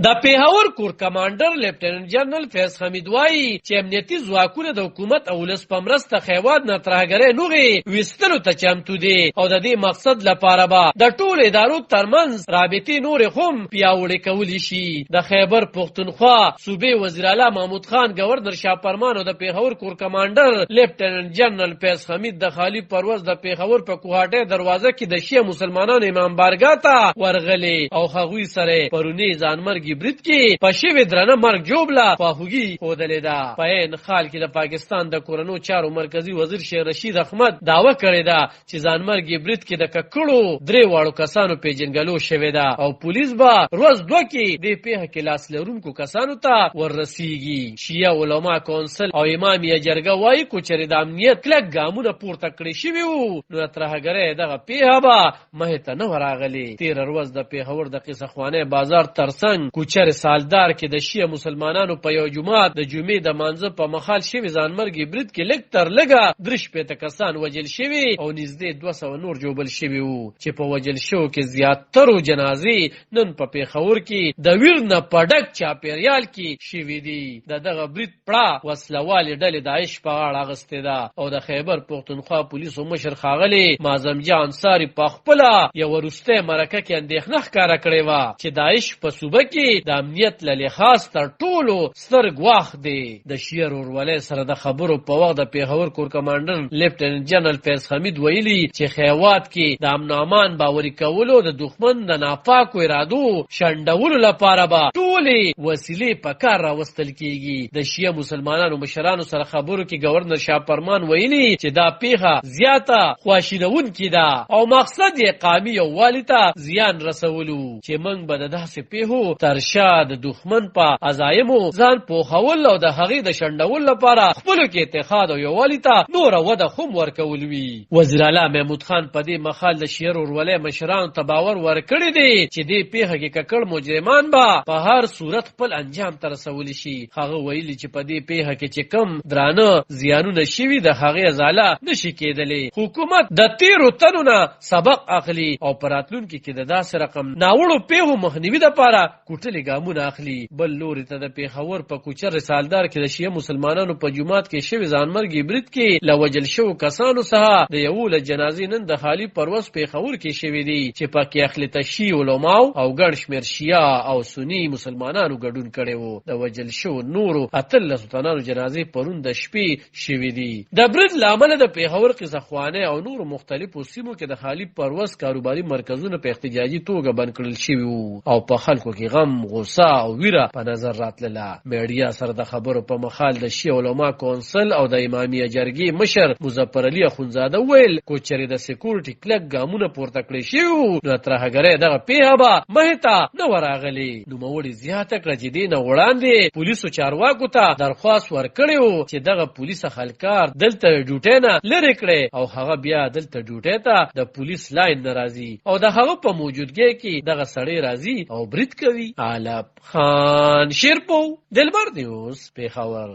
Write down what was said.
د پیښور کور کمانډر لیفټیننټ جنرال فیض حمید وایي چې امنیتي ځواکونه د حکومت او ولس په مرسته خیوات نه ترهګرۍ نوغې ویستلو ته چمتو دي او د دې مقصد لپاره به د ټولو ادارو ترمنځ رابطې نورې هم پیاوړې کولی شي. د خیبر پښتونخوا صوبې وزیر اعلی محمود خان، گورنر شاه فرمان او د پیښور کور کمانډر لیفټیننټ جنرال فیض حمید د خالی پرواز د پیښور په کوهاټۍ دروازه کې د شیعه مسلمانانو امام بارګاه ته ورغلي او هغوی سره پرونی ځانمرګ برید کې په شوې درنه مرګ جوړه خواخوږي ښودلې ده. په عین حال کې د پاکستان د کورنیو چارو مرکزي وزیر شیخ رشید احمد دعوه کړې ده چې ځانمرګ برید کې د ککړو 3 واړو کسانو پیژنګلو شوې ده او پولیس به ورځ 2 کې د پیښه کې لاس لرونکو کسانو ته وررسیږي. شیعه علما کونسل او امامیه جرګه وایي کوچري د امنیت کلک ګامونه پورته کړی شوي وو نو ترهګرۍ دغه پیښه به مخې ته نه ورغلې. 13 ورځ د پیښور د قصه خوانه بازار ترڅنګ کوچر سالدار کې د شیعه مسلمانانو په یو جماعت د جمعې د مانځه په مخال شوی ځانمرګي برید کې لږ تر لږه 3 کسان وجل شوي او نږدې 200 نور جوړل شوي وو چې په وجل شو کې زیاترو جنازې نن په پیښور کې د ویر نه پډک چاپیریال کې شوي دي. دغه برید پړه وسلوالې ډلې داعش په غاړه اغستې ده او د خیبر پښتونخوا پولیسو مشر ښاغلي معظم جان انصاري په خپله یو وروستی مرکه کې اندېښنه ښکاره کړې وه چې داعش په صوبه کې د امنیت له لحاظ تر ټولو ستر ګواښ دی. د شیعه ورورولۍ سره د خبرو په وخت د پیښور کور کمانډر لیفټیننټ جنرال فیض حمید ویلي چې خیوات کې د امن او امان باوري کولو د دښمن د ناپاکو ارادو شنډولو لپاره به ټولې وسیلې په کار راوستل کیږي. د شیعه مسلمانانو مشرانو سره خبرو کې گورنر شاه فرمان ویلي چې دا پیښه زیاته خواشینونکې ده او مقصد یې قومي یووالي ته زیان رسولو چې موږ به د داسې پیښو تر شا د دښمن په عزایمو ځان پوښول او د هغې د شنډولو لپاره خپلو کې اتحاد او یووالي ته نوره وده هم ورکول وي. وزیر اعلی محمود خان په دې مخال د شیعه ورورولۍ مشرانو ته باور ورکړی دی چې دې پیښه کې ککړ مجرمان به په هر صورت خپل انجام ته رسولی شي. هغه ویلي چې په دې پیښه کې چې کم درانه زیانونه شوي د هغې ازاله نشي کېدلی. حکومت د 13 تنو نه سبق اخلي او په راتلونکي کې د داسې رقم ناوړو پیښو مخنیوي دپاره کوټلې ګامونه اخلي. بل لوري ته د پیښور په کوچر رسالدار کې د شیعه مسلمانانو په جومات کې شوي ځانمرګي برید کې له وجل شوو کسانو څخه د 11 جنازې نن د خالي پروس پیښور کې شوي دي چې پکې اخلیته شیعه علماو او ګڼ شمېر شیعه او سني مسلمانانو ګډون کړی وو. د وجل شوو نورو 18 تنانو جنازې پرون د شپې شوي دي. د برید له امله د پیښور قصه خوانه او نورو مختلفو سیمو کې د خالي پروس کاروباري مرکزونه په احتجاجي توګه بند کړل شوي وو او په خلکو کې غم، غوسه او ویره په نظر راتلله. میډیا سره د خبرو په مخال د شیعه علما کونسل او د امامیه جرګې مشر مظفر علي اخونزاده ویل کوچري د سکیورټي کلک ګامونه پورته کړی شوي وو نو ترهګرۍ دغه پیښه به مخې ته نه ورغلې. نوموړي زیاته کړه چې دې نه وړاندې پولیسو چارواکو ته درخواست ورکړی وو چې دغه پولیس خلکار دلته ډیوټۍ نه لرې کړي او هغه بیا دلته ډیوټۍ ته د پولیس لاین نه راځي او د هغه په موجودګۍ کې دغه سړی راځي او برید کوي. علب خان شیرپو، دلبر نیوز، پیښور.